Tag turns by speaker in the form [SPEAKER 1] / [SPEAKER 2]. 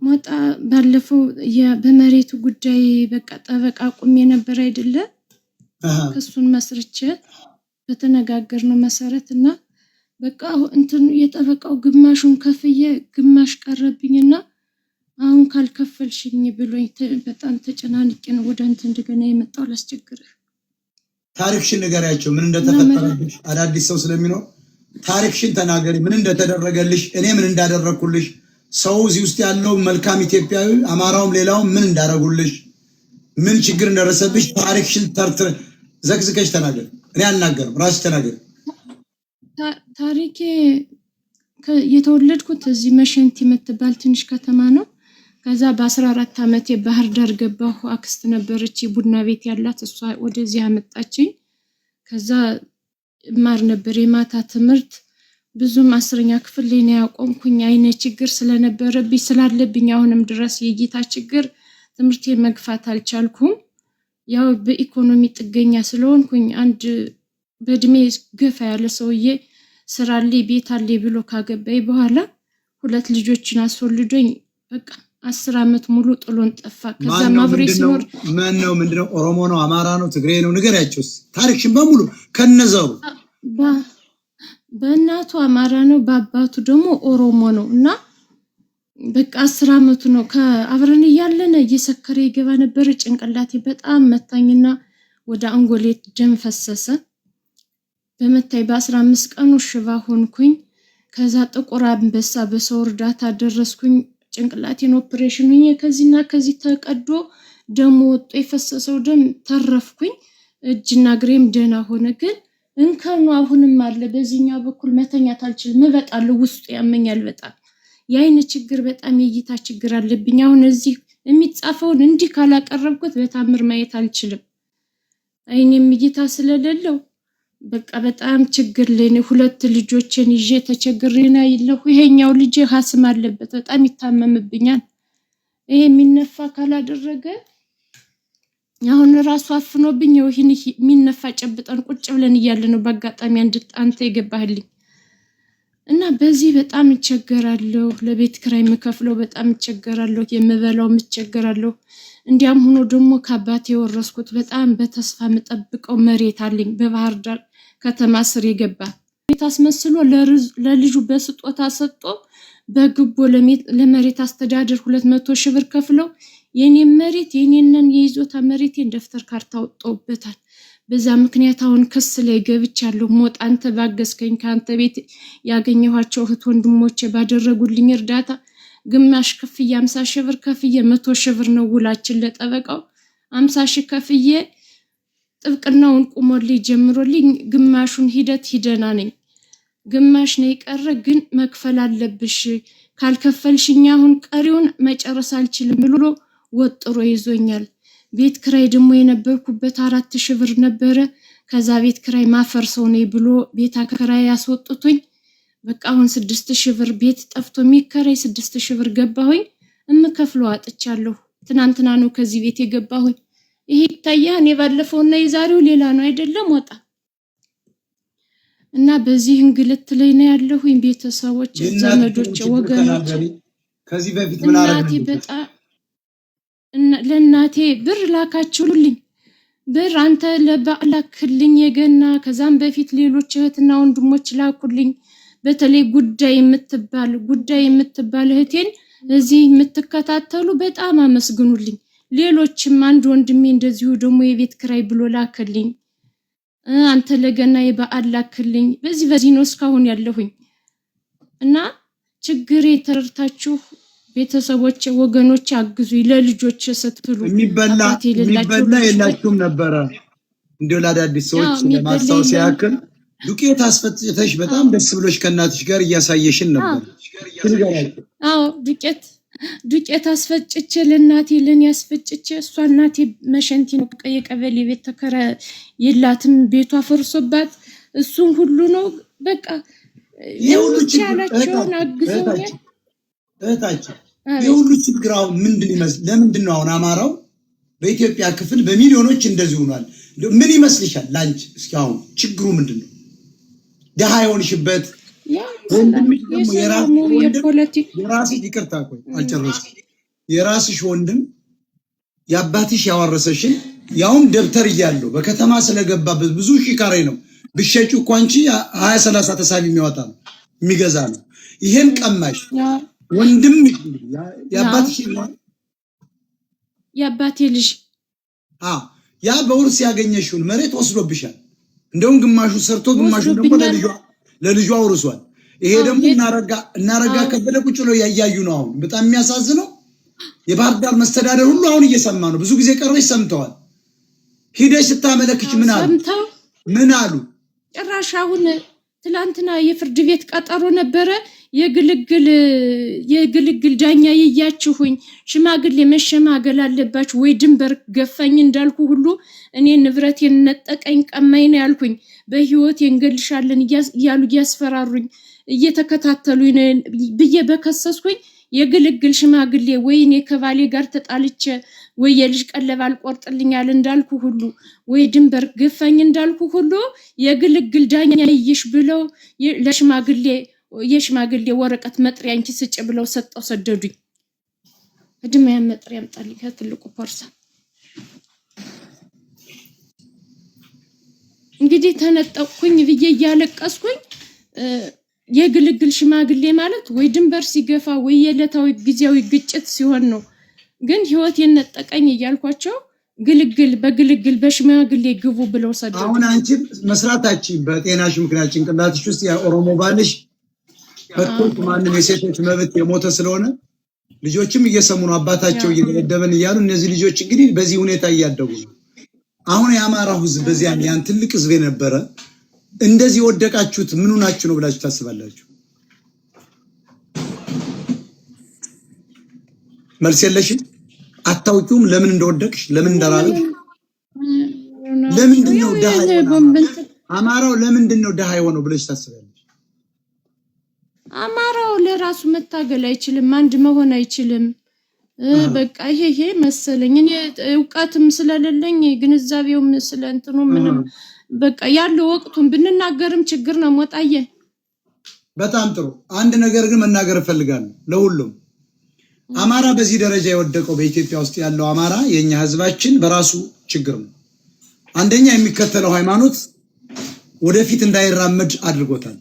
[SPEAKER 1] ሞጣ ባለፈው በመሬቱ ጉዳይ በቃ ጠበቃ ቁሜ ነበር አይደለ? ከሱን መስርቼ በተነጋገርነው መሰረትና በቃ እንትን የጠበቃው ግማሹን ከፍዬ ግማሽ ቀረብኝና አሁን ካልከፈልሽኝ ብሎኝ በጣም ተጨናንቄ ነው ወደ አንተ እንደገና የመጣው ላስቸግርህ።
[SPEAKER 2] ታሪክሽን ንገሪያቸው ምን እንደተፈጠረልሽ አዳዲስ ሰው ስለሚኖር ታሪክሽን ተናገሪ። ምን እንደተደረገልሽ እኔ ምን እንዳደረኩልሽ ሰው እዚህ ውስጥ ያለው መልካም ኢትዮጵያዊ አማራውም ሌላውም ምን እንዳደረጉልሽ ምን ችግር እንደረሰብሽ ታሪክሽን ተርትረ ዘግዝቀሽ ተናገሪ። እኔ አልናገርም ራስሽ ተናገሪ።
[SPEAKER 1] ታሪኬ የተወለድኩት እዚህ መሸንቲ የምትባል ትንሽ ከተማ ነው። ከዛ በ14 ዓመቴ ባህር ዳር ገባሁ። አክስት ነበረች ቡና ቤት ያላት እሷ ወደዚህ አመጣችኝ። ከዛ ማር ነበር የማታ ትምህርት ብዙም 10ኛ ክፍል ላይ ነው ያቆምኩኝ። አይነ ችግር ስለነበረብኝ ስላለብኝ አሁንም ድረስ የጌታ ችግር ትምህርቴን መግፋት አልቻልኩም። ያው በኢኮኖሚ ጥገኛ ስለሆንኩኝ አንድ በእድሜ ገፋ ያለ ሰውዬ ስራ ላይ ቤት አለ ብሎ ካገባይ በኋላ 2 ልጆችን አስወልዶኝ በቃ 10 ዓመት ሙሉ ጥሎን ጠፋ። ከዛ ማብሬ ሲኖር
[SPEAKER 2] ምንድነው ኦሮሞ ነው አማራ ነው ትግሬ ነው ንገሪያቸውስ ታሪክሽን በሙሉ ከነዘሩ። በእናቱ አማራ ነው በአባቱ ደግሞ ኦሮሞ ነው እና በቃ 10 ዓመቱ ነው ከአብረን እያለን እየሰከረ ይገባ ነበር። ጭንቅላቴ በጣም መታኝና ወደ አንጎሌ ደም ፈሰሰ። በመታይ በ15 ቀኑ ሽባ ሆንኩኝ። ከዛ ጥቁር አንበሳ በሰው እርዳታ ደረስኩኝ። ጭንቅላቴን ኦፕሬሽን ሆኜ ከዚህና ከዚህ ተቀዶ ደም ወጥቶ የፈሰሰው ደም ተረፍኩኝ። እጅና እግሬም ደህና ሆነ። ግን እንከኑ አሁንም አለ። በዚህኛው በኩል መተኛት አልችልም። እበጣለሁ፣ ውስጡ ያመኛል በጣም። የአይን ችግር በጣም የእይታ ችግር አለብኝ። አሁን እዚህ የሚጻፈውን እንዲህ ካላቀረብኩት በታምር ማየት አልችልም። አይኔም እይታ ስለሌለው በቃ በጣም ችግር ላይ ነው። 2 ልጆችን ይዤ ተቸግሬና ይለሁ። ይሄኛው ልጅ ሀስም አለበት በጣም ይታመምብኛል። ይሄ የሚነፋ ካላደረገ አሁን ራሱ አፍኖብኝ ይሄን የሚነፋ ጨብጠን ቁጭ ብለን እያለ ነው በአጋጣሚ አንተ የገባህልኝ እና በዚህ በጣም እቸገራለሁ። ለቤት ክራይ መከፍለው በጣም እቸገራለሁ። የምበላው እቸገራለሁ። እንዲያም ሆኖ ደግሞ ከአባቴ የወረስኩት በጣም በተስፋ መጠብቀው መሬት አለኝ በባህር ዳር ከተማ ስር የገባ ቤት አስመስሎ ለልጁ በስጦታ ሰጥቶ በግቦ ለመሬት አስተዳደር 200 ሺህ ብር ከፍለው የኔን መሬት የኔንን የይዞታ መሬቴን ደፍተር ካርታ ወጥቶበታል። በዛ ምክንያት አሁን ክስ ላይ ገብቻለሁ። ሞት አንተ ባገዝከኝ ካንተ ቤት ያገኘኋቸው እህት ወንድሞቼ ባደረጉልኝ እርዳታ ግማሽ ክፍያ 50 ሺህ ብር ከፍዬ 100 ሺህ ብር ነው ውላችን ለጠበቃው 50 ሺህ ከፍዬ ጥብቅናውን ቁሞልኝ ጀምሮልኝ ግማሹን ሂደና ነኝ። ግማሽ ነው የቀረ ግን መክፈል አለብሽ ካልከፈልሽኛ አሁን ቀሪውን መጨረስ አልችልም ብሎ ወጥሮ ይዞኛል። ቤት ክራይ ደግሞ የነበርኩበት 4000 ብር ነበረ። ከዛ ቤት ክራይ ማፈርሰው ነው ብሎ ቤት አከራይ ያስወጥቶኝ በቃ አሁን 6000 ብር ቤት ጠፍቶ የሚከራይ 6000 ብር ገባሁኝ። እምከፍለው አጥቻለሁ። ትናንትና ነው ከዚህ ቤት የገባሁኝ። ይሄ ታያን የባለፈውና የዛሬው ሌላ ነው አይደለም ወጣ እና በዚህ እንግልት ላይ ነው ያለሁኝ። ቤተሰቦች ዘመዶች ወገኖች ከዚህ በፊት ምን አረጋችሁ?
[SPEAKER 1] በጣም ለእናቴ ብር ላካችሁልኝ። ብር አንተ ለባላክልኝ የገና ከዛም በፊት ሌሎች እህትና ወንድሞች ላኩልኝ። በተለይ ጉዳይ የምትባል እህቴን እዚህ የምትከታተሉ በጣም አመስግኑልኝ። ሌሎችም አንድ ወንድሜ እንደዚሁ ደግሞ የቤት ክራይ ብሎ ላከልኝ። አንተ ለገና የበዓል ላክልኝ። በዚህ ነው እስካሁን ያለሁኝ እና ችግሬ ተረድታችሁ ቤተሰቦች ወገኖች አግዙኝ። ለልጆች ስትሉ
[SPEAKER 2] የሚበላ የላችሁም ነበረ እንደው ለአዳዲስ ሰዎች ለማስታወስ ያክል ዱቄት አስፈጭተሽ በጣም ደስ ብሎሽ ከእናትሽ ጋር እያሳየሽን ነበር።
[SPEAKER 1] አዎ ዱቄት አስፈጭቼ ለእናቴ ለኔ አስፈጭቼ እሷ እናቴ መሸንቲ ነው የቀበሌ ቤት ተከራ የላትም ቤቷ ፈርሶባት እሱን ሁሉ ነው በቃ የቻላቸውን አግዘውኝ።
[SPEAKER 2] እህታችን የሁሉ ችግር አሁን ምንድን ይመስል ለምንድን ነው አሁን አማራው በኢትዮጵያ ክፍል በሚሊዮኖች እንደዚህ ሆኗል? ምን ይመስልሻል ላንቺ? እስኪ አሁን ችግሩ ምንድን ነው? ደሃ የሆንሽበት የራሴ ይቅርታ ቆይ አልጨረስኩም።
[SPEAKER 3] የራስሽ ወንድም ያባትሽ ያወረሰሽን ያውም ደብተር እያለው በከተማ ስለገባበት ብዙ ሺህ ካሬ ነው ብሸጩ እኮ አንቺ 20 30 ተሳቢ የሚያወጣ ነው የሚገዛ ነው። ይሄን ቀማሽ ወንድም ያባትሽ
[SPEAKER 2] ያባቴ ልጅ
[SPEAKER 3] ያ በውርስ ያገኘሽውን መሬት ወስዶብሻል። እንደውም ግማሹ ሰርቶ ግማሹ ደግሞ ለልጇ አውርሷል። ይሄ ደግሞ እናረጋ ከበደ ቁጭ ብለው ያያዩ ነው። አሁን በጣም የሚያሳዝነው የባህር ዳር መስተዳደር ሁሉ አሁን እየሰማ ነው። ብዙ ጊዜ ቀርበሽ ሰምተዋል። ሂደሽ ስታመለክች ምን አሉ?
[SPEAKER 2] ጭራሽ አሁን ትላንትና የፍርድ ቤት ቀጠሮ ነበረ። የግልግል ዳኛ ይያችሁኝ ሽማግሌ መሸማገል አለባችሁ ወይ ድንበር ገፋኝ እንዳልኩ ሁሉ እኔ ንብረቴን ነጠቀኝ ቀማኝ ነው ያልኩኝ። በህይወት እንገልሻለን እያሉ እያስፈራሩኝ እየተከታተሉኝ ብዬ በከሰስኩኝ የግልግል ሽማግሌ ወይ እኔ ከባሌ ጋር ተጣልቼ ወይ የልጅ ቀለብ አልቆርጥልኛል እንዳልኩ ሁሉ ወይ ድንበር ገፋኝ እንዳልኩ ሁሉ የግልግል ዳኛ ይይሽ ብለው የሽማግሌ ወረቀት መጥሪያ አንቺ ስጭ ብለው ሰደዱኝ። እድሜያ መጥሪያ አምጣልኝ ከትልቁ ፖርሳ። እንግዲህ ተነጠቅኩኝ ብዬ እያለቀስኩኝ የግልግል ሽማግሌ ማለት ወይ ድንበር ሲገፋ ወይ የዕለታዊ ጊዜያዊ ግጭት ሲሆን ነው። ግን ህይወት የነጠቀኝ እያልኳቸው በግልግል በሽማግሌ ግቡ ብለው ሰደዱ።
[SPEAKER 3] አሁን አንቺ መስራታችን በጤናሽ ምክንያት ጭንቅላትሽ ውስጥ የኦሮሞ ባልሽ ፈጥቶ ማንም የሴቶች መብት የሞተ ስለሆነ ልጆችም እየሰሙ ነው አባታቸው እየደበደበን እያሉ እነዚህ ልጆች እንግዲህ በዚህ ሁኔታ እያደጉ ነው። አሁን የአማራው ህዝብ በዚያን ያን ትልቅ ህዝብ የነበረ እንደዚህ ወደቃችሁት ምን ሆናችሁ ነው ብላችሁ ታስባላችሁ? መልስ የለሽም። አታውቂውም ለምን እንደወደቅሽ ለምን እንደራለሽ። ለምንድነው ደሃ አማራው ለምንድነው ደሃ የሆነው ብለሽ ታስባለሽ?
[SPEAKER 2] አማራው ለራሱ መታገል አይችልም፣ አንድ መሆን አይችልም። በቃ ይሄ መሰለኝ እኔ ዕውቀትም ስለሌለኝ ግንዛቤውም ስለእንትኑ ምንም በቃ ያለው ወቅቱን ብንናገርም ችግር ነው። ሞጣዬ
[SPEAKER 3] በጣም ጥሩ። አንድ ነገር ግን መናገር እፈልጋለሁ ለሁሉም አማራ በዚህ ደረጃ የወደቀው በኢትዮጵያ ውስጥ ያለው አማራ የኛ ህዝባችን በራሱ ችግር ነው። አንደኛ የሚከተለው ሃይማኖት ወደፊት እንዳይራመድ አድርጎታል።